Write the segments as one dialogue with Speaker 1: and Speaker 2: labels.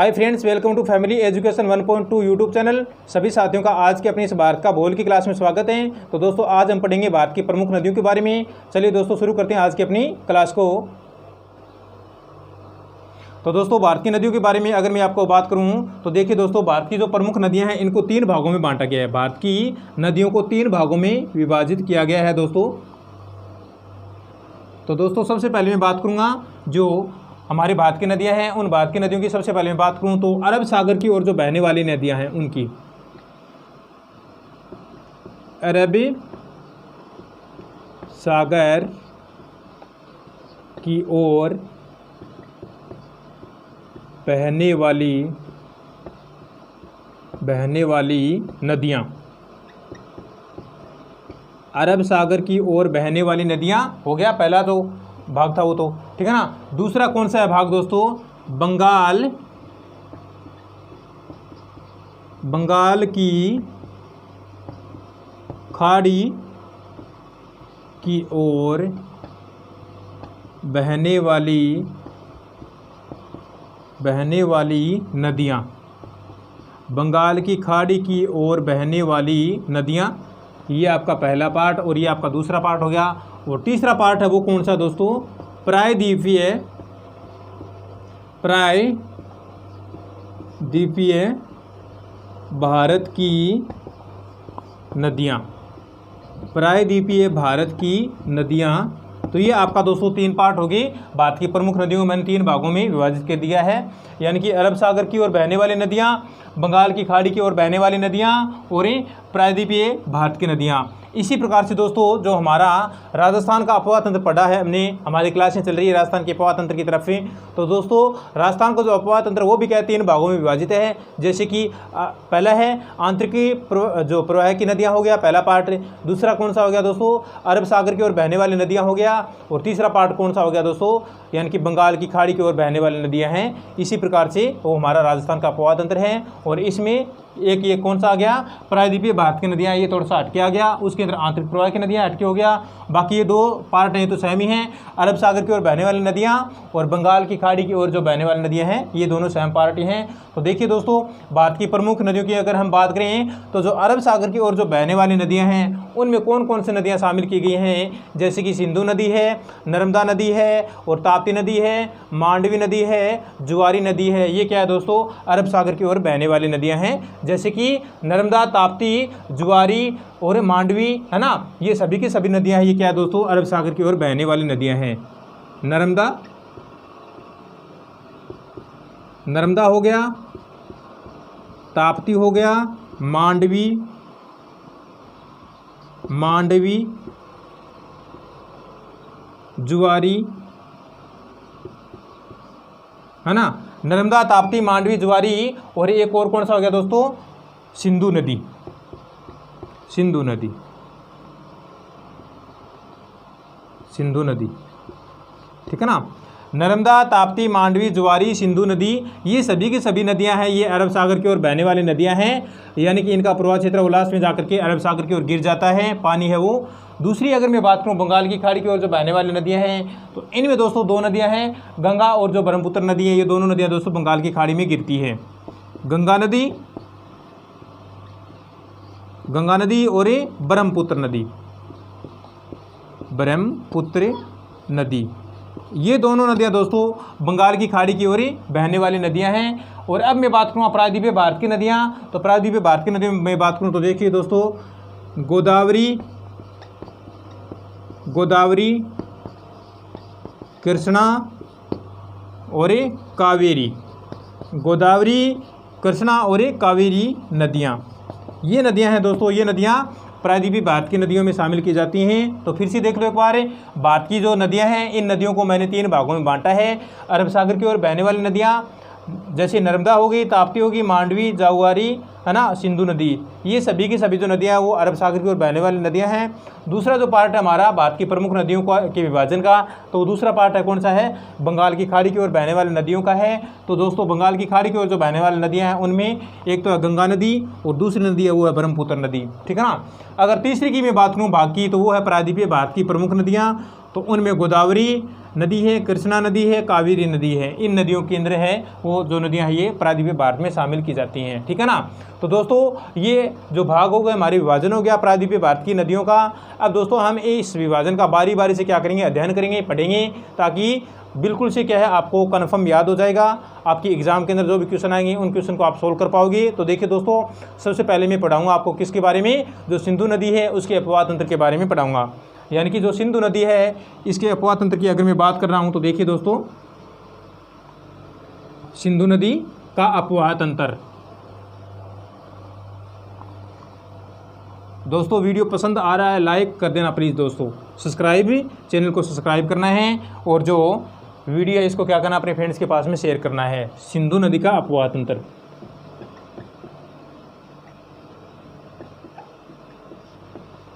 Speaker 1: Hi friends, welcome to family education 1.2 YouTube channel. सभी साथियों का आज के अपनी इस भारत का भूगोल की क्लास में स्वागत है। तो दोस्तों आज हम पढ़ेंगे भारत की प्रमुख नदियों के बारे में। चलिए दोस्तों शुरू करते हैं आज की अपनी क्लास को। तो दोस्तों भारत की नदियों के बारे में अगर मैं आपको बात करूं तो देखिए दोस्तों, भारत की जो प्रमुख नदियां हैं इनको 3 भागों में बांटा गया है। भारत की नदियों को 3 भागों में विभाजित किया गया है दोस्तों। तो दोस्तों सबसे पहले मैं बात करूंगा जो हमारे भारत की नदियां हैं, उन भारत की नदियों की सबसे पहले मैं बात करूं तो अरब सागर की ओर जो बहने वाली नदियां हैं उनकी अरबी सागर की ओर बहने वाली नदियां, अरब सागर की ओर बहने वाली नदियां हो गया पहला तो भाग था वो, तो ठीक है ना। दूसरा कौन सा है भाग दोस्तों? बंगाल की खाड़ी की ओर बहने वाली नदियां, बंगाल की खाड़ी की ओर बहने वाली नदियां, ये आपका पहला पार्ट और ये आपका दूसरा पार्ट हो गया। और तीसरा पार्ट है वो कौन सा दोस्तों? प्रायद्वीपीय भारत की नदियां, प्रायद्वीपीय भारत की नदियां। तो ये आपका दोस्तों 3 पार्ट हो गए। भारत की प्रमुख नदियों को मैंने 3 भागों में विभाजित कर दिया है, यानी कि अरब सागर की ओर बहने वाली नदियां, बंगाल की खाड़ी की ओर बहने वाली नदियां और प्रायद्वीपीय भारत की नदियां। इसी प्रकार से दोस्तों जो हमारा राजस्थान का अपवाह तंत्र पढ़ा है हमने, हमारी क्लासें चल रही है राजस्थान के अपवाह तंत्र की तरफ से। तो दोस्तों राजस्थान का जो अपवाह तंत्र वो भी क्या 3 भागों में विभाजित है। जैसे कि पहला है आंतरिक जो प्रवाह की नदियां हो गया, पहला पार्ट। दूसरा कौन सा हो गया दोस्तों? अरब सागर की ओर बहने वाली नदियां हो गया। और तीसरा पार्ट कौन सा हो गया दोस्तों? यानी कि बंगाल की खाड़ी की ओर बहने वाली नदियां हैं। इसी प्रकार से वो हमारा राजस्थान का अपवाह तंत्र है। और इसमें एक ये कौन सा आ गया? प्रायद्वीपीय भारत की नदियां, ये थोड़ा सा हटके आ गया। उसके अंदर आंतरिक प्रवाह की नदियां हटके हो गया। बाकी ये 2 पार्ट हैं तो सेम ही हैं। अरब सागर की ओर बहने वाली नदियां और बंगाल की खाड़ी की ओर जो बहने वाली नदियां हैं ये दोनों सेम पार्ट ही हैं। तो देखिए दोस्तों भारत की प्रमुख नदियों की अगर हम बात करें तो जो अरब सागर की ओर जो बहने वाली नदियां हैं उनमें कौन कौन सी नदियां शामिल की गई हैं? जैसे कि सिंधु नदी है, नर्मदा नदी है और ताप्ती नदी है, मांडवी नदी है, जुआरी नदी है। ये क्या है दोस्तों? अरब सागर की ओर बहने वाली नदियां हैं। जैसे कि नर्मदा, ताप्ती, जुआरी और मांडवी है ना, ये सभी की सभी नदियां हैं। ये क्या है दोस्तों? अरब सागर की ओर बहने वाली नदियां हैं। नर्मदा हो गया, ताप्ती हो गया, मांडवी, जुआरी है ना। नर्मदा, ताप्ती, मांडवी, जुआरी और एक और कौन सा हो गया दोस्तों? सिंधु नदी, ठीक है ना। नर्मदा, ताप्ती, मांडवी, जुआरी, सिंधु नदी, ये सभी की सभी नदियां हैं। ये अरब सागर की ओर बहने वाली नदियां हैं, यानी कि इनका प्रवाह क्षेत्र उल्लास में जाकर के अरब सागर की ओर गिर जाता है, पानी है वो। दूसरी अगर मैं बात करूं बंगाल की खाड़ी की ओर जो बहने वाली नदियां हैं तो इनमें दोस्तों 2 नदियां हैं, गंगा और जो ब्रह्मपुत्र नदी है। ये दोनों नदियां दोस्तों बंगाल की खाड़ी में गिरती है। गंगा नदी और ब्रह्मपुत्र नदी, ये दोनों नदियां दोस्तों बंगाल की खाड़ी की ओर बहने वाली नदियां हैं। और अब मैं बात करूं प्रायद्वीपीय भारत की नदियां, तो प्रायद्वीपीय भारत की नदियों में मैं बात करूं तो देखिए दोस्तों गोदावरी, कृष्णा और कावेरी, गोदावरी, कृष्णा और कावेरी नदियां, ये नदियां हैं दोस्तों। ये नदियां प्रायद्वीपीय भारत की नदियों में शामिल की जाती हैं। तो फिर से देख लो एक बार, भारत की जो नदियां हैं इन नदियों को मैंने 3 भागों में बांटा है। अरब सागर की ओर बहने वाली नदियां जैसे नर्मदा होगी, ताप्ती होगी, मांडवी, जुआरी है ना, सिंधु नदी, ये सभी की सभी जो नदियां हैं वो अरब सागर की ओर बहने वाली नदियां हैं। दूसरा जो पार्ट है हमारा भारत की प्रमुख नदियों के विभाजन का, तो दूसरा पार्ट है कौन सा है? बंगाल की खाड़ी की ओर बहने वाली नदियों का है। तो दोस्तों बंगाल की खाड़ी की ओर जो बहने वाली नदियां हैं उनमें एक तो है गंगा नदी और दूसरी नदी है वो है ब्रह्मपुत्र नदी, ठीक है ना। अगर तीसरी की मैं बात करूँ भाग की, तो वो है प्रायद्वीपीय भारत की प्रमुख नदियाँ, तो उनमें गोदावरी नदी है, कृष्णा नदी है, कावेरी नदी है। इन नदियों के अंदर है वो जो नदियाँ हैं ये प्रायद्वीपीय भारत में शामिल की जाती हैं, ठीक है ना। तो दोस्तों ये जो भाग हो गए हमारे विभाजन हो गया प्रायद्वीपीय भारत की नदियों का। अब दोस्तों हम इस विभाजन का बारी बारी से क्या करेंगे, अध्ययन करेंगे, पढ़ेंगे, ताकि बिल्कुल से क्या है आपको कन्फर्म याद हो जाएगा। आपकी एग्जाम के अंदर जो भी क्वेश्चन आएंगे उन क्वेश्चन को आप सोल्व कर पाओगे। तो देखिए दोस्तों, सबसे पहले मैं पढ़ाऊंगा आपको किसके बारे में, जो सिंधु नदी है उसके अपवाह तंत्र के बारे में पढ़ाऊंगा। यानी कि जो सिंधु नदी है इसके अपवाह तंत्र की अगर मैं बात कर रहा हूँ तो देखिए दोस्तों, सिंधु नदी का अपवाह तंत्र। दोस्तों वीडियो पसंद आ रहा है लाइक कर देना प्लीज़ दोस्तों, सब्सक्राइब, चैनल को सब्सक्राइब करना है और जो वीडियो है इसको क्या करना, अपने फ्रेंड्स के पास में शेयर करना है। सिंधु नदी का अपवाह तंत्र।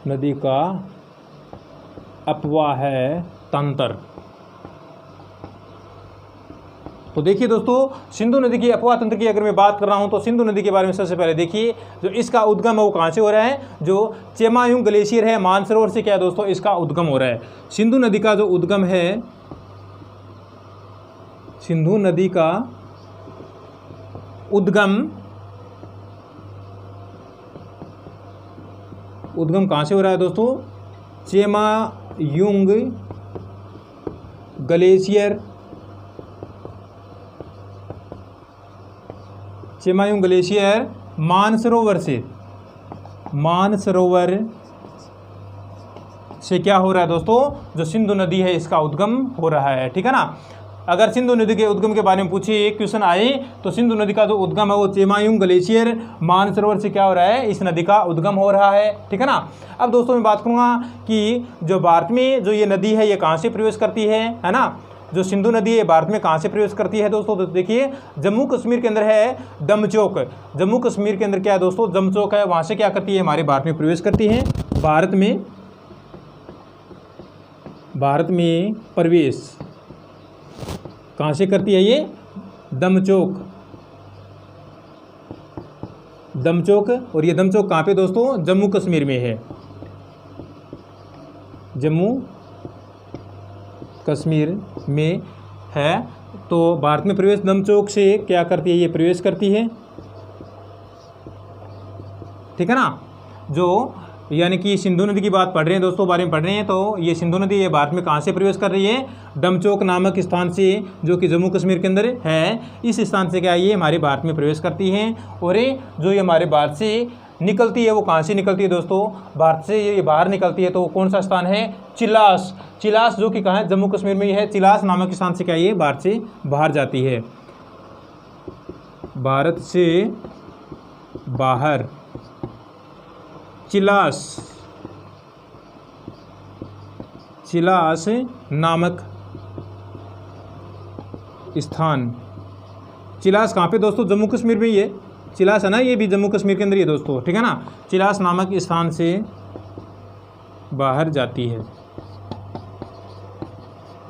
Speaker 1: नदी का अपवाह तंत्र। तो देखिए दोस्तों, सिंधु नदी की अपवाह तंत्र की अगर मैं बात कर रहा हूं तो सिंधु नदी के बारे में सबसे पहले देखिए, जो इसका उद्गम है वो कहां से हो रहा है, जो चेमायुंग ग्लेशियर है मानसरोवर से क्या है दोस्तों इसका उद्गम हो रहा है। सिंधु नदी का जो उद्गम है, सिंधु नदी का उद्गम कहां से हो रहा है दोस्तों, चेमायुंग ग्लेशियर, चेमायुंग ग्लेशियर मानसरोवर से क्या हो रहा है दोस्तों, जो सिंधु नदी है इसका उद्गम हो रहा है, ठीक है ना। अगर सिंधु नदी के उद्गम के बारे में पूछिए क्वेश्चन आए तो सिंधु नदी का जो उद्गम है वो चेमायुंग ग्लेशियर मानसरोवर से क्या हो रहा है, इस नदी का उद्गम हो रहा है, ठीक है ना। अब दोस्तों मैं बात करूँगा कि जो भारत में जो ये नदी है ये कहाँ से प्रवेश करती है ना। जो सिंधु नदी है भारत में कहाँ से प्रवेश करती है दोस्तों, तो देखिए जम्मू कश्मीर के अंदर है दमचौक। जम्मू कश्मीर के अंदर क्या है दोस्तों, दमचौक है, वहाँ से क्या करती है हमारे भारत में प्रवेश करती है। भारत में प्रवेश कहाँ से करती है ये, दमचौक। और ये दमचौक कहाँ पे दोस्तों, जम्मू कश्मीर में है, जम्मू कश्मीर में है। तो भारत में प्रवेश दमचौक से क्या करती है, ये प्रवेश करती है, ठीक है ना। जो यानी कि सिंधु नदी की बात पढ़ रहे हैं दोस्तों, बारे में पढ़ रहे हैं, तो ये सिंधु नदी ये भारत में कहाँ से प्रवेश कर रही है, दमचौक नामक स्थान से, जो कि जम्मू कश्मीर के अंदर है। इस स्थान से क्या है ये हमारे भारत में प्रवेश करती है। और ये जो ये हमारे भारत से निकलती है वो कहाँ से निकलती है दोस्तों, भारत से ये बाहर निकलती है, तो कौन सा स्थान है, चिलास, जो कि कहाँ है, जम्मू कश्मीर में ही है। चिलास नामक स्थान से क्या ये भारत से बाहर जाती है, भारत से बाहर चिलास नामक स्थान। चिलास कहाँ पे दोस्तों, जम्मू कश्मीर में ही है, चिलास है ना, ये भी जम्मू कश्मीर के अंदर ही है दोस्तों, ठीक है ना। चिलास नामक स्थान से बाहर जाती है,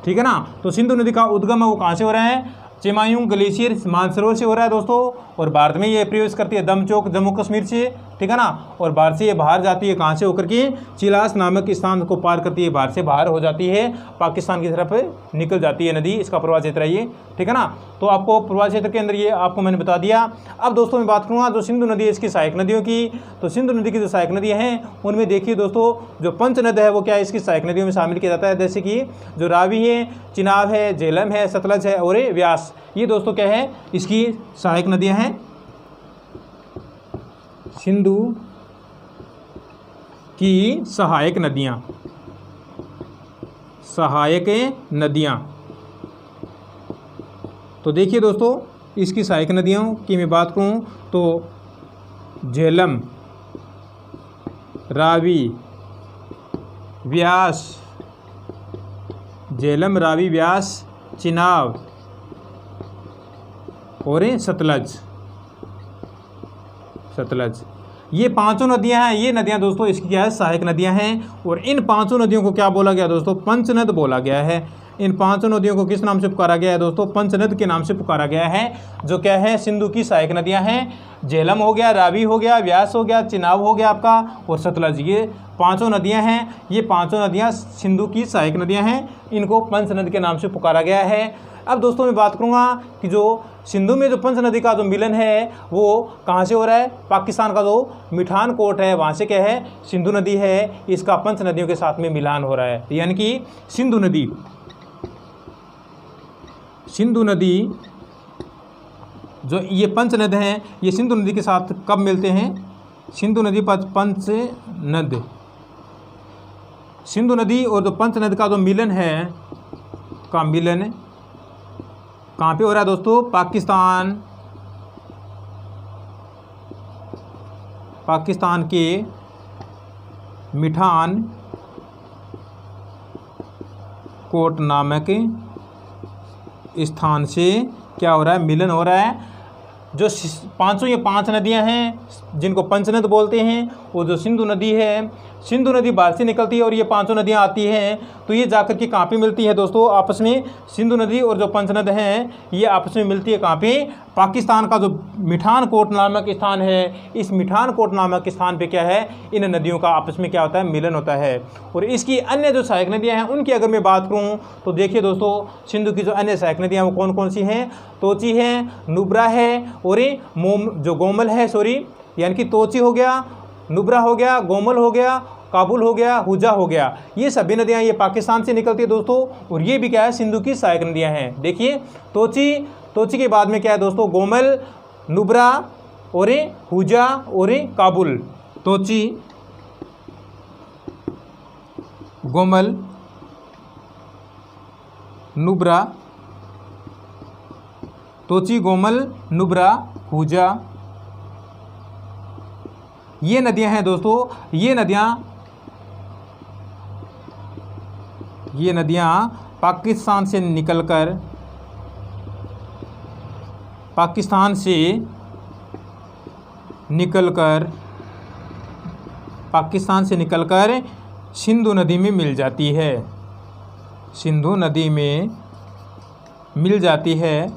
Speaker 1: ठीक है ना। तो सिंधु नदी का उद्गम है वो कहाँ से हो रहा है, चेमायुंग ग्लेशियर मानसरोवर से हो रहा है दोस्तों। और भारत में ये प्रवेश करती है दमचौक जम्मू कश्मीर से, ठीक है ना। और भारत से ये बाहर जाती है कहाँ से होकर के, चिलास नामक स्थान को पार करती है, भारत से बाहर हो जाती है, पाकिस्तान की तरफ निकल जाती है नदी। इसका प्रवाह क्षेत्र है ये, ठीक है ना। तो आपको प्रवाह क्षेत्र के अंदर ये आपको मैंने बता दिया। अब दोस्तों मैं बात करूँगा जो सिंधु नदी है इसकी सहायक नदियों की। तो सिंधु नदी की जो सहायक नदियाँ हैं उनमें देखिए दोस्तों, जो पंचनद है वो क्या है इसकी सहायक नदियों में शामिल किया जाता है, जैसे कि जो रावी है, चिनाब है, झेलम है, सतलज है और व्यास, ये दोस्तों क्या है इसकी सहायक नदियाँ हैं। सिंधु की सहायक नदियाँ। तो देखिए दोस्तों, इसकी सहायक नदियों की मैं बात करूं तो झेलम, रावी, व्यास, चिनाब और सतलज, ये पांचों नदियां हैं। ये नदियां दोस्तों इसकी क्या है, सहायक नदियां हैं। और इन पांचों नदियों को क्या बोला गया दोस्तों, पंचनद बोला गया है। इन पांचों नदियों को किस नाम से पुकारा गया है दोस्तों, पंचनद के नाम से पुकारा गया है, जो क्या है सिंधु की सहायक नदियां हैं। झेलम हो गया, रावी हो गया, व्यास हो गया, चिनाब हो गया आपका और सतलज, ये पांचों नदियां हैं। ये पांचों नदियां सिंधु की सहायक नदियां हैं, इनको पंचनद के नाम से पुकारा गया है। अब दोस्तों मैं बात करूँगा कि जो सिंधु में जो पंच नदी का जो मिलन है वो कहाँ से हो रहा है। पाकिस्तान का जो मिठान कोट है वहाँ से क्या है, सिंधु नदी है, इसका पंच नदियों के साथ में मिलान हो रहा है। यानी कि सिंधु नदी जो ये पंच नद हैं ये सिंधु नदी के साथ कब मिलते हैं। सिंधु नदी सिंधु नदी और जो पंच नद का जो मिलन है का मिलन कहाँ पे हो रहा है दोस्तों, पाकिस्तान के मिठान कोट नामक स्थान से क्या हो रहा है, मिलन हो रहा है। जो पांचों ये 5 नदियां हैं जिनको पंचनद बोलते हैं, वो जो सिंधु नदी है, सिंधु नदी बाहर से निकलती है और ये 5 नदियां आती हैं तो ये जाकर के कहाँ पे मिलती है दोस्तों आपस में। सिंधु नदी और जो पंचनद हैं ये आपस में मिलती है कहाँ पे, पाकिस्तान का जो मिठान कोट नामक स्थान है, इस मिठान कोट नामक स्थान पे क्या है, इन नदियों का आपस में क्या होता है, मिलन होता है। और इसकी अन्य जो सहायक नदियाँ हैं उनकी अगर मैं बात करूँ तो देखिए दोस्तों, सिंधु की जो अन्य सहायक नदियाँ वो कौन कौन सी हैं, तोची है, नुब्रा है और जो गोमल है, यानी कि तोची हो गया, नुब्रा हो गया, गोमल हो गया, काबुल हो गया, हुजा हो गया। ये सभी नदियाँ ये पाकिस्तान से निकलती है दोस्तों और ये भी क्या है, सिंधु की सहायक नदियाँ हैं। देखिए तोची के बाद में क्या है दोस्तों, गोमल, नुब्रा और हुजा और काबुल। तोची, गोमल, नुब्रा, तोची, गोमल, नुब्रा, हुजा, ये नदियां हैं दोस्तों। ये नदियां पाकिस्तान से निकलकर सिंधु नदी में मिल जाती है, सिंधु नदी में मिल जाती है।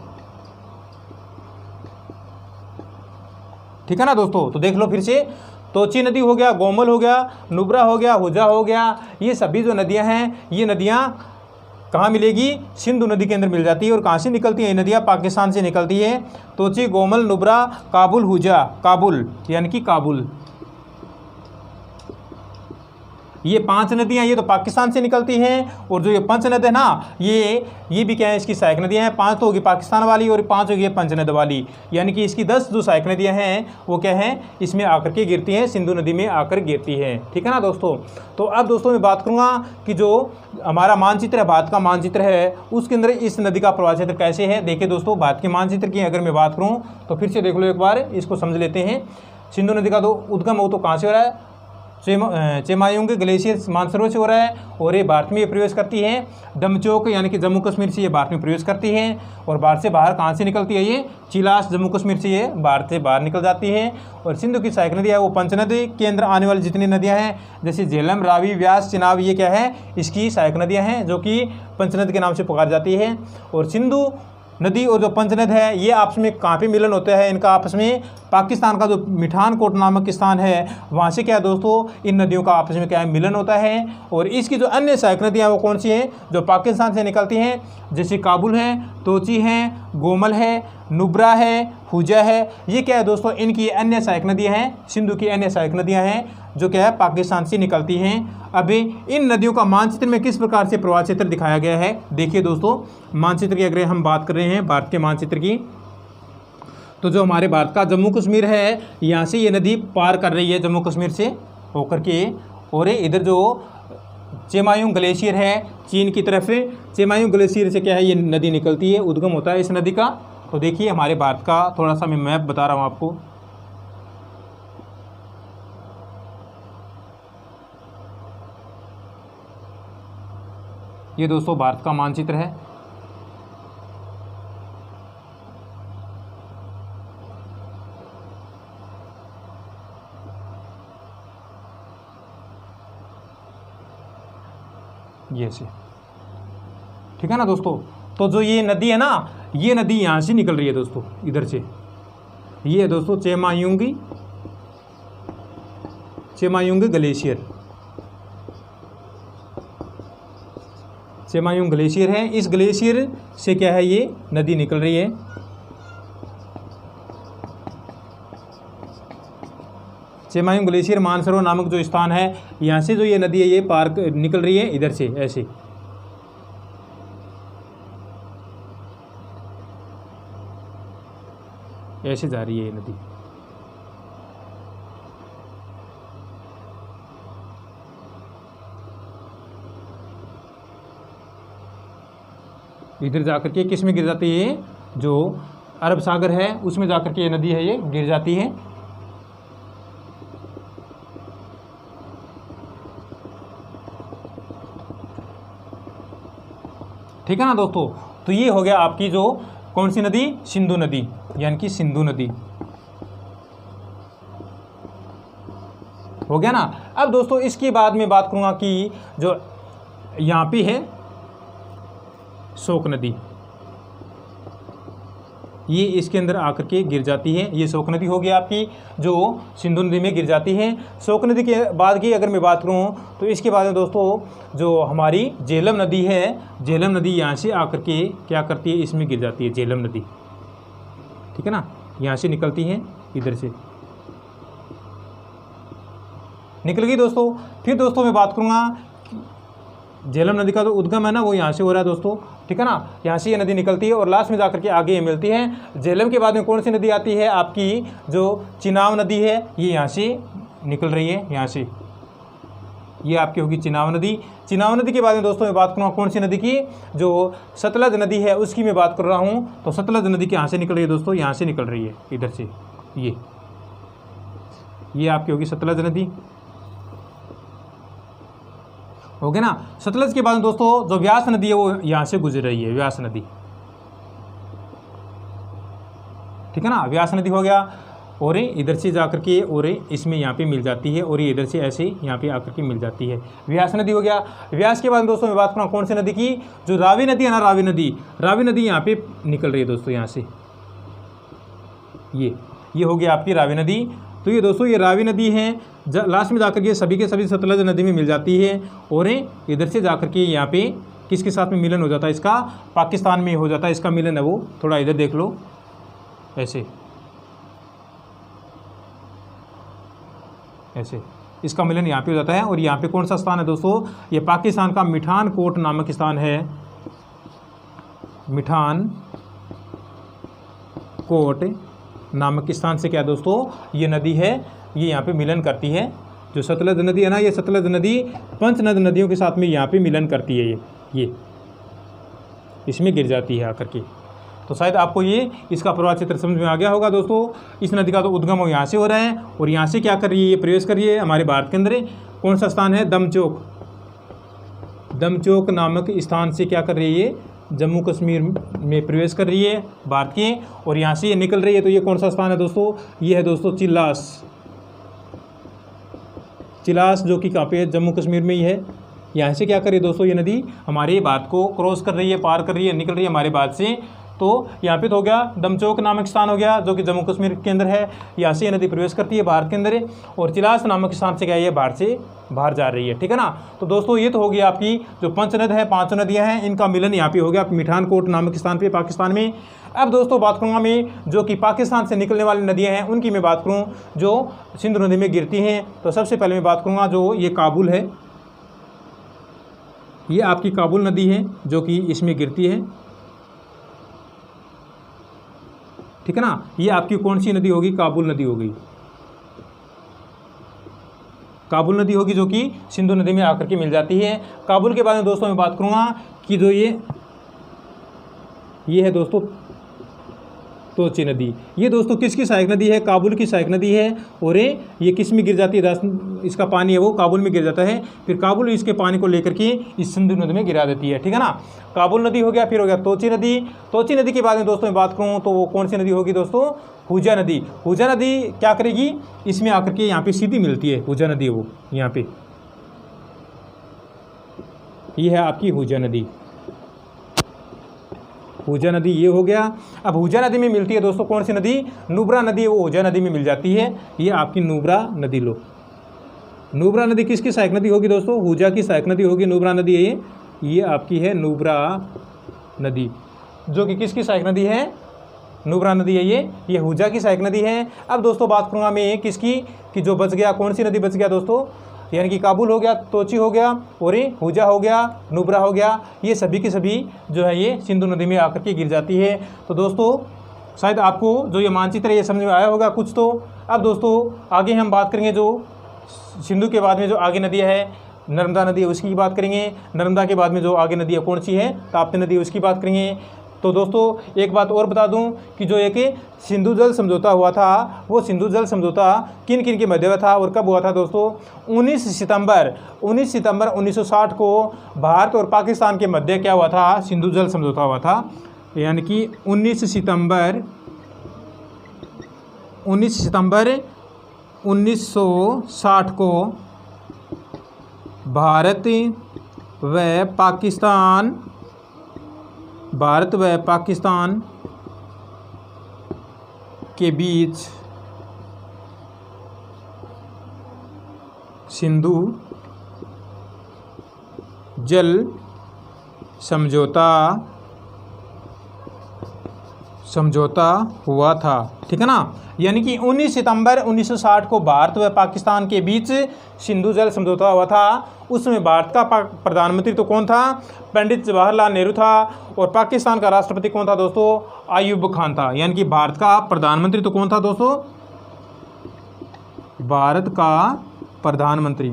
Speaker 1: ठीक है ना दोस्तों। तो देख लो फिर से, तोची नदी हो गया, गोमल हो गया, नुब्रा हो गया, हुजा हो गया, ये सभी जो नदियां हैं ये नदियां कहाँ मिलेगी, सिंधु नदी के अंदर मिल जाती है। और कहाँ से निकलती है ये नदियां, पाकिस्तान से निकलती है। तोची, गोमल, नुब्रा, काबुल, हुजा, काबुल यानी कि काबुल, ये 5 नदियाँ ये तो पाकिस्तान से निकलती हैं। और जो ये पंचनद है ना, ये भी क्या है, इसकी सहायक नदियाँ हैं। 5 तो होगी पाकिस्तान वाली और 5 होगी पंचनद वाली, यानी कि इसकी 10 जो सहायक नदियाँ हैं वो क्या हैं, इसमें आकर के गिरती हैं, सिंधु नदी में आकर गिरती हैं। ठीक है ना दोस्तों। तो अब दोस्तों मैं बात करूँगा कि जो हमारा मानचित्र है, भारत का मानचित्र है, उसके अंदर इस नदी का प्रवाह क्षेत्र कैसे है। देखिए दोस्तों, भारत के मानचित्र की अगर मैं बात करूँ तो फिर से देख लो एक बार, इसको समझ लेते हैं। सिंधु नदी का तो उद्गम हो तो कहाँ से हो रहा है, चेमायुंग ग्लेशियर मानसरोवर से हो रहा है और ये भारत में प्रवेश करती है। डमचौक यानी कि जम्मू कश्मीर से ये भारत में प्रवेश करती है। और भारत से बाहर कहाँ से निकलती है, ये चिलास जम्मू कश्मीर से ये भारत से बाहर निकल जाती है। और सिंधु की सहायक नदियाँ वो पंचनद के अंदर आने वाली जितनी नदियाँ हैं, जैसे झेलम, रावी, व्यास, चिनाब, ये क्या है, इसकी सहायक नदियाँ हैं जो कि पंचनद के नाम से पुकार जाती है। और सिंधु नदी और जो पंचनद है ये आपस में कहाँ पे मिलन होता है, इनका आपस में पाकिस्तान का जो मिठान कोट नामक स्थान है वहाँ से क्या है दोस्तों, इन नदियों का आपस में क्या है, मिलन होता है। और इसकी जो अन्य सहायक नदियाँ वो कौन सी हैं, जो पाकिस्तान से निकलती हैं, जैसे काबुल है, तोची है, गोमल है, नुब्रा है, हुजा है, ये क्या है दोस्तों, इनकी अन्य सहायक नदियाँ हैं, सिंधु की अन्य सहायक नदियाँ हैं जो क्या है पाकिस्तान से निकलती हैं। अभी इन नदियों का मानचित्र में किस प्रकार से प्रवाह क्षेत्र दिखाया गया है, देखिए दोस्तों, मानचित्र की अगर हम बात कर रहे हैं भारत के मानचित्र की, तो जो हमारे भारत का जम्मू कश्मीर है, यहाँ से ये नदी पार कर रही है जम्मू कश्मीर से होकर के। और इधर जो चेमायुंग ग्लेशियर है चीन की तरफ से, चेमायुंग ग्लेशियर से क्या है, ये नदी निकलती है, उद्गम होता है इस नदी का। तो देखिए हमारे भारत का थोड़ा सा मैं मैप बता रहा हूँ आपको। ये दोस्तों भारत का मानचित्र है। ये से, ठीक है ना दोस्तों। तो जो ये नदी है ना, ये नदी यहाँ से निकल रही है दोस्तों, इधर से। ये है दोस्तों चेमायुंग ग्लेशियर, चेमायुंग ग्लेशियर है। इस ग्लेशियर से क्या है, ये नदी निकल रही है। चेमायुंग ग्लेशियर मानसरोवर नामक जो स्थान है, यहाँ से जो ये नदी है ये पार निकल रही है, इधर से ऐसे। ऐसे जा रही है ये नदी। इधर जाकर के किस में गिर जाती है, जो अरब सागर है उसमें जाकर के ये नदी है ये गिर जाती है। ठीक है ना दोस्तों। तो ये हो गया आपकी जो कौन सी नदी, सिंधु नदी, यानी कि सिंधु नदी हो गया ना। अब दोस्तों इसके बाद में बात करूंगा कि जो यहाँ पे है शोक नदी, ये इसके अंदर आकर के गिर जाती है। ये शोक नदी होगी आपकी जो सिंधु नदी में गिर जाती है। शोक नदी के बाद की अगर मैं बात करूं तो इसके बाद में दोस्तों जो हमारी झेलम नदी है, झेलम नदी यहाँ से आकर के क्या करती है, इसमें गिर जाती है झेलम नदी। ठीक है ना, यहाँ से निकलती है, इधर से निकल गई दोस्तों। फिर दोस्तों मैं बात करूँगा झेलम नदी का जो उद्गम है ना वो यहाँ से हो रहा है दोस्तों। ठीक है ना, यहाँ से ये नदी निकलती है और लास्ट में जाकर के आगे ये मिलती है। झेलम के बाद में कौन सी नदी आती है, आपकी जो चिनाब नदी है, ये यहाँ से निकल रही है, यहाँ से ये आपकी होगी चिनाब नदी। चिनाब नदी के बाद में दोस्तों मैं बात करूँगा कौन सी नदी की, जो सतलज नदी है उसकी मैं बात कर रहा हूँ। तो सतलज नदी कहाँ से निकल रही है दोस्तों, यहाँ से निकल रही है, इधर से ये आपकी होगी सतलज नदी। हो गया ना। सतलज के बाद दोस्तों जो व्यास नदी है वो यहाँ से गुजर रही है, व्यास नदी। ठीक है ना, व्यास नदी हो गया और इधर से जाकर के और इसमें यहाँ पे मिल जाती है और ये इधर से ऐसे यहाँ पे आकर के मिल जाती है, व्यास नदी हो गया। व्यास के बाद दोस्तों मैं बात करूँ कौन सी नदी की, जो रावी नदी है ना, रावी नदी। रावी नदी यहाँ पे निकल रही है दोस्तों, यहाँ से ये हो गया आपकी रावी नदी। तो ये दोस्तों ये रावी नदी है, लास्ट में जाकर के सभी के सभी सतलज नदी में मिल जाती है और इधर से जाकर के यहाँ पे किसके साथ में मिलन हो जाता है, इसका पाकिस्तान में हो जाता है इसका मिलन है वो। थोड़ा इधर देख लो, ऐसे ऐसे इसका मिलन यहाँ पे हो जाता है। और यहाँ पे कौन सा स्थान है दोस्तों, ये पाकिस्तान का मिठान कोट नामक स्थान है। मिठान कोट नामक स्थान से क्या दोस्तों ये नदी है, ये यहाँ पे मिलन करती है। जो सतलज नदी है ना, ये सतलज नदी पंचनद नदियों के साथ में यहाँ पे मिलन करती है, ये इसमें गिर जाती है आकर के। तो शायद आपको ये इसका प्रवाह क्षेत्र समझ में आ गया होगा दोस्तों। इस नदी का तो उद्गम यहाँ से हो रहा है और यहाँ से क्या कर रही है, ये प्रवेश कर रही है हमारे भारत के अंदर। कौन सा स्थान है, दमचौक। दमचौक नामक स्थान से क्या कर रही है, जम्मू कश्मीर में प्रवेश कर रही है भारत के, और यहाँ से ये निकल रही है। तो ये कौन सा स्थान है दोस्तों, ये है दोस्तों चिल्लास। चिल्लास जो कि कहाँ पे है, जम्मू कश्मीर में ही है। यहाँ से क्या कर रही है दोस्तों, ये नदी हमारे भारत को क्रॉस कर रही है, पार कर रही है, निकल रही है हमारे भारत से। तो यहाँ पे तो हो गया दमचौक नामक स्थान हो गया जो कि जम्मू कश्मीर के अंदर है, यहाँ से ये नदी प्रवेश करती है भारत के अंदर। और चिलास नामक स्थान से क्या है, ये भारत से बाहर जा रही है। ठीक है ना। तो दोस्तों ये तो हो गया आपकी जो पंचनद है, पांचों नदियाँ हैं, इनका मिलन यहाँ पे हो गया मिठान कोट नामक स्थान पे पाकिस्तान में। अब दोस्तों बात करूँगा मैं जो कि पाकिस्तान से निकलने वाली नदियाँ हैं उनकी मैं बात करूँ जो सिंधु नदी में गिरती हैं। तो सबसे पहले मैं बात करूँगा जो ये काबुल है, ये आपकी काबुल नदी है जो कि इसमें गिरती है। ठीक है ना। ये आपकी कौन सी नदी होगी, काबुल नदी होगी। काबुल नदी होगी जो कि सिंधु नदी में आकर के मिल जाती है। काबुल के बारे में दोस्तों मैं बात करूँगा कि जो ये है दोस्तों तोची नदी। ये दोस्तों किसकी सहायक नदी है, काबुल की सहायक नदी है। और ये किस में गिर जाती है, इसका पानी है वो काबुल में गिर जाता है। फिर काबुल इसके पानी को लेकर के इस सिंधु नदी में गिरा देती है। ठीक है ना। काबुल नदी हो गया, फिर हो गया तोची नदी। तोची नदी के बाद में दोस्तों मैं बात करूँ तो वो कौन सी नदी होगी दोस्तों, हुजा नदी। हुजा नदी क्या करेगी, इसमें आकर के यहाँ पे सीधी मिलती है हुजा नदी, वो यहाँ पे ये है आपकी हुजा नदी। हुजा नदी ये हो गया। अब हुजा नदी में मिलती है दोस्तों कौन सी नदी, नुब्रा नदी, वो हुजा नदी में मिल जाती है। ये आपकी नुब्रा नदी। लो नुब्रा नदी किसकी सहायक नदी होगी दोस्तों, हुजा की सहायक नदी होगी नुब्रा नदी है ये। ये आपकी है नुब्रा नदी, जो कि किसकी सहायक नदी है? नुब्रा नदी है ये हुजा की सहायक नदी है। अब दोस्तों बात करूँगा मैं किसकी, कि जो बच गया, कौन सी नदी बच गया दोस्तों? यानी कि काबुल हो गया, तोची हो गया, और ये हुजा हो गया, नुब्रा हो गया, ये सभी की सभी जो है ये सिंधु नदी में आकर के गिर जाती है। तो दोस्तों शायद आपको जो ये मानचित्र है ये समझ में आया होगा कुछ। तो अब दोस्तों आगे हम बात करेंगे जो सिंधु के बाद में जो आगे नदियाँ है, नर्मदा नदी है उसकी बात करेंगे। नर्मदा के बाद में जो आगे नदी है कौन सी है? ताप्ती नदी, उसकी बात करेंगे। तो दोस्तों एक बात और बता दूं कि जो एक सिंधु जल समझौता हुआ था, वो सिंधु जल समझौता किन किन के मध्य में था और कब हुआ था दोस्तों? 19 सितंबर 1960 को भारत और पाकिस्तान के मध्य क्या हुआ था? सिंधु जल समझौता हुआ था। यानी कि 19 सितंबर 1960 को भारत व पाकिस्तान के बीच सिंधु जल समझौता हुआ था। ठीक है ना? यानी कि 19 सितंबर 1960 को भारत व पाकिस्तान के बीच सिंधु जल समझौता हुआ था। उसमें भारत का प्रधानमंत्री तो कौन था? पंडित जवाहरलाल नेहरू था। और पाकिस्तान का राष्ट्रपति कौन था दोस्तों? अयूब खान था। यानी कि भारत का प्रधानमंत्री तो कौन था दोस्तों? भारत का प्रधानमंत्री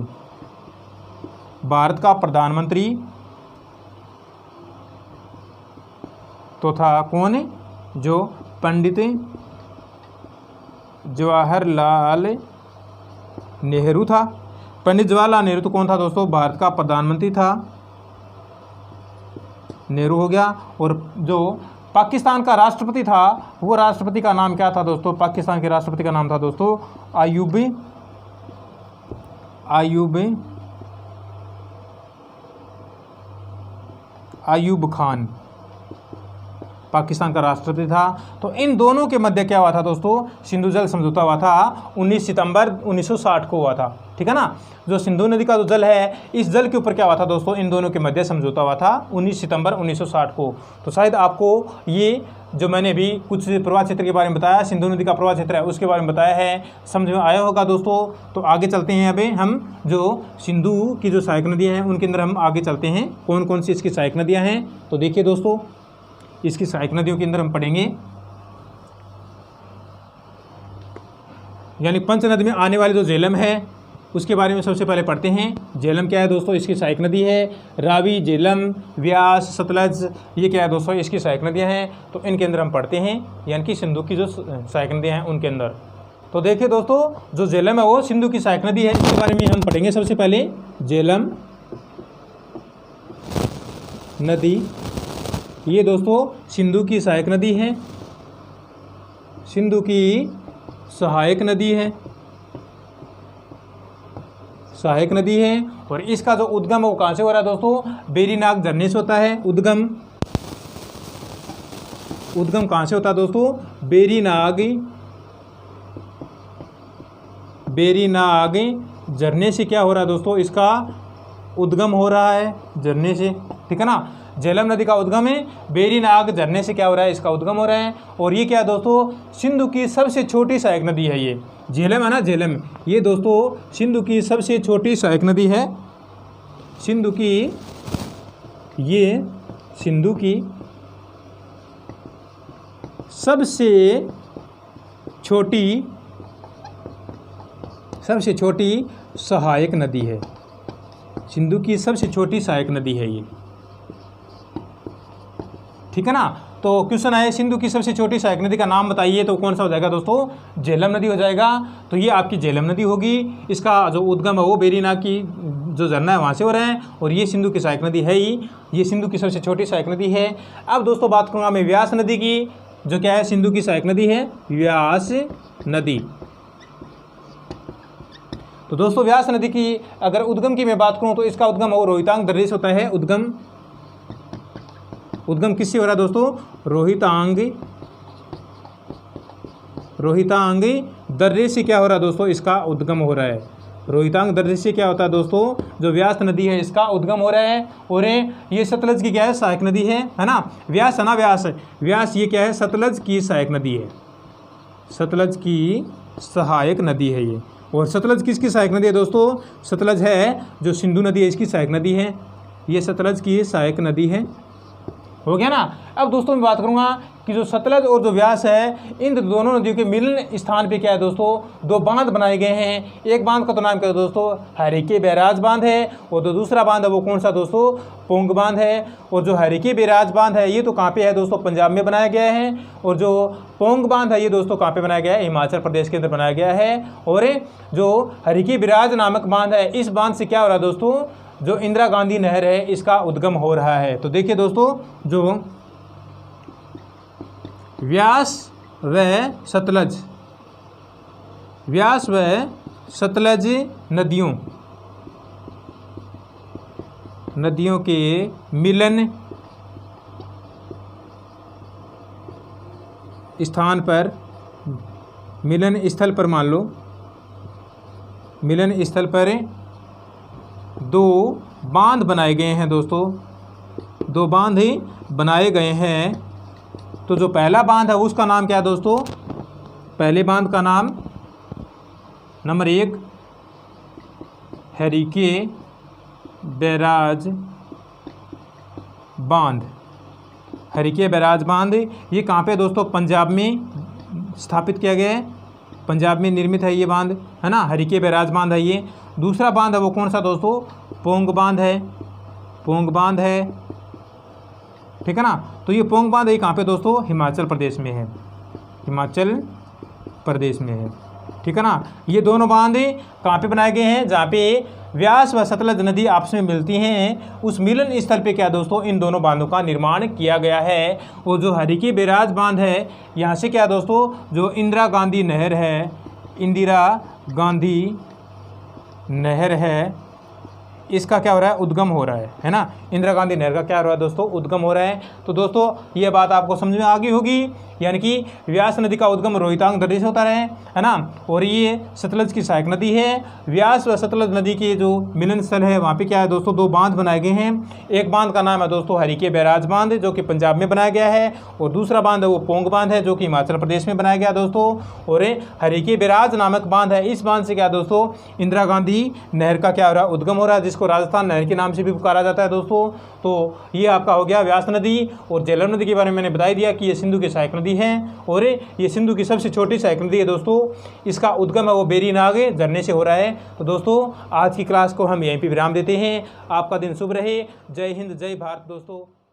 Speaker 1: तो था कौन? जो पंडित जवाहरलाल नेहरू था। पंडित जवाहरलाल नेहरू तो कौन था दोस्तों? भारत का प्रधानमंत्री था, नेहरू हो गया। और जो पाकिस्तान का राष्ट्रपति था, वो राष्ट्रपति का नाम क्या था दोस्तों? पाकिस्तान के राष्ट्रपति का नाम था दोस्तों अयूब खान, पाकिस्तान का राष्ट्रपति था। तो इन दोनों के मध्य क्या हुआ था दोस्तों? सिंधु जल समझौता हुआ था। 19 सितंबर 1960 को हुआ था। ठीक है ना? जो सिंधु नदी का जो जल है, इस जल के ऊपर क्या हुआ था दोस्तों? इन दोनों के मध्य समझौता हुआ था 19 सितंबर 1960 को। तो शायद आपको ये जो मैंने भी कुछ प्रवाह क्षेत्र के बारे में बताया, सिंधु नदी का प्रवाह क्षेत्र है उसके बारे में बताया है, समझ में आया होगा दोस्तों। तो आगे चलते हैं। अभी हम जो सिंधु की जो सहायक नदियाँ हैं उनके अंदर हम आगे चलते हैं, कौन कौन सी इसकी सहायक नदियाँ हैं। तो देखिए दोस्तों, इसकी सहायक नदियों के अंदर हम पढ़ेंगे, यानी पंच नदी में आने वाली जो झेलम है उसके बारे में सबसे पहले पढ़ते हैं। झेलम क्या है दोस्तों? इसकी सहायक नदी है। रावी, झेलम, व्यास, सतलज, ये क्या है दोस्तों? इसकी सहायक नदियां हैं। तो इनके अंदर हम पढ़ते हैं, यानी कि सिंधु की जो सहायक नदियां हैं उनके अंदर। तो देखिए दोस्तों, जो झेलम है वो सिंधु की सहायक नदी है, इसके बारे में हम पढ़ेंगे। सबसे पहले झेलम नदी, ये दोस्तों सिंधु की सहायक नदी है, सिंधु की सहायक नदी है, सहायक नदी है। और इसका जो उद्गम है वो कहाँ से हो रहा है दोस्तों? बेरीनाग झरने से होता है। उद्गम कहाँ से होता है दोस्तों? बेरीनाग झरने से क्या हो रहा है दोस्तों? इसका उद्गम हो रहा है झरने से। ठीक है ना? झेलम नदी का उद्गम है, बेरीनाग झरने से क्या हो रहा है? इसका उद्गम हो रहा है। और ये क्या है दोस्तों? सिंधु की सबसे छोटी सहायक नदी है। ये झेलम है ना, झेलम, ये दोस्तों सिंधु की सबसे छोटी सहायक नदी है। सिंधु की सबसे छोटी सहायक नदी है। सिंधु की सबसे छोटी सहायक नदी है ये। ठीक है ना? तो क्वेश्चन आए, सिंधु की सबसे छोटी सहायक नदी का नाम बताइए, तो कौन सा हो जाएगा दोस्तों? झेलम नदी हो जाएगा। तो ये आपकी झेलम नदी होगी। इसका जो उद्गम है वो बेरीनाग की जो झरना है वहाँ से हो रहा है। और ये सिंधु की सहायक नदी है ही, ये सिंधु की सबसे छोटी सहायक नदी है। अब दोस्तों बात करूँगा मैं व्यास नदी की, जो क्या है? सिंधु की सहायक नदी है, व्यास नदी। तो दोस्तों व्यास नदी की अगर उद्गम की मैं बात करूँ तो इसका उद्गम वो रोहितांग दर्रे से होता है। उद्गम किससे हो रहा है दोस्तों? रोहितांग दर्रे से क्या हो रहा है दोस्तों? इसका उद्गम हो रहा है। रोहितांग दर्रे से क्या होता है दोस्तों, जो व्यास नदी है इसका उद्गम हो रहा है। और ये सतलज की क्या है, सहायक नदी है ना। व्यास है ना, व्यास ये क्या है, सतलज की सहायक नदी है, सतलज की सहायक नदी है ये। और सतलज किसकी सहायक नदी है दोस्तों, सतलज है जो सिंधु नदी है इसकी सहायक नदी है, ये सतलज की सहायक नदी है। हो गया ना। अब दोस्तों मैं बात करूंगा कि जो सतलज और जो व्यास है, इन दोनों नदियों के मिलन स्थान पे क्या है दोस्तों, दो बांध बनाए गए हैं। एक बांध का तो नाम क्या है दोस्तों, हरिके बैराज बांध है, और जो दूसरा बांध है वो कौन सा दोस्तों, पोंग बांध है। और जो हरिके बैराज बांध है ये तो कहाँ पे है दोस्तों, पंजाब में बनाया गया है। और जो पोंग बांध है ये दोस्तों कहाँ पे बनाया गया है, हिमाचल प्रदेश के अंदर बनाया गया है। और जो हरिके बैराज नामक बांध है, इस बांध से क्या हो रहा है दोस्तों, जो इंदिरा गांधी नहर है इसका उद्गम हो रहा है। तो देखिए दोस्तों, जो व्यास व सतलज, व्यास व सतलज नदियों के मिलन स्थान पर, मिलन स्थल पर मान लो, मिलन स्थल पर दो बांध बनाए गए हैं दोस्तों, दो बांध ही बनाए गए हैं। तो जो पहला बांध है उसका नाम क्या है दोस्तों, पहले बांध का नाम नंबर 1 हरिके बैराज बांध। हरिके बैराज बांध ये कहाँ पे दोस्तों, पंजाब में स्थापित किया गया है, पंजाब में निर्मित है ये बांध, है ना। हरिके बैराज बांध है ये। दूसरा बांध है वो कौन सा दोस्तों, पोंग बांध है, पोंग बांध है, ठीक है ना। तो ये पोंग बांध है कहाँ पे दोस्तों, हिमाचल प्रदेश में है, हिमाचल प्रदेश में है, ठीक है ना। ये दोनों बांध कहाँ पे बनाए गए हैं, जहाँ पे व्यास व सतलज नदी आपस में मिलती हैं, उस मिलन स्थल पे क्या दोस्तों, इन दोनों बांधों का निर्माण किया गया है। और जो हरिके बैराज बांध है, यहाँ से क्या दोस्तों, जो इंदिरा गांधी नहर है, इंदिरा गांधी नहर है, इसका क्या हो रहा है, उद्गम हो रहा है ना। इंदिरा गांधी नहर का क्या हो रहा है दोस्तों, उद्गम हो रहा है। तो दोस्तों ये बात आपको समझ में आ गई होगी, यानी कि व्यास नदी का उद्गम रोहितांग दर्रे से होता है ना। और ये सतलज की सहायक नदी है। व्यास व सतलज नदी के जो मिलन स्थल है वहाँ पे क्या है दोस्तों, दो बांध बनाए गए हैं। एक बांध का नाम है दोस्तों हरिके बैराज बांध, जो कि पंजाब में बनाया गया है। और दूसरा बांध है वो पोंग बांध है, जो कि हिमाचल प्रदेश में बनाया गया दोस्तों। और हरिके बैराज नामक बांध है, इस बांध से क्या दोस्तों, इंदिरा गांधी नहर का क्या हो रहा है, उद्गम हो रहा है, जिसको राजस्थान नहर के नाम से भी पुकारा जाता है दोस्तों। तो ये आपका हो गया व्यास नदी। और झेलम नदी के बारे में मैंने बता दिया कि ये सिंधु की सहायक नदी है, और ये सिंधु की सबसे छोटी सहायक नदी है दोस्तों। इसका उद्गम है वो बेरी नाग झरने से हो रहा है। तो दोस्तों आज की क्लास को हम यहीं पे विराम देते हैं। आपका दिन शुभ रहे। जय हिंद, जय भारत दोस्तों।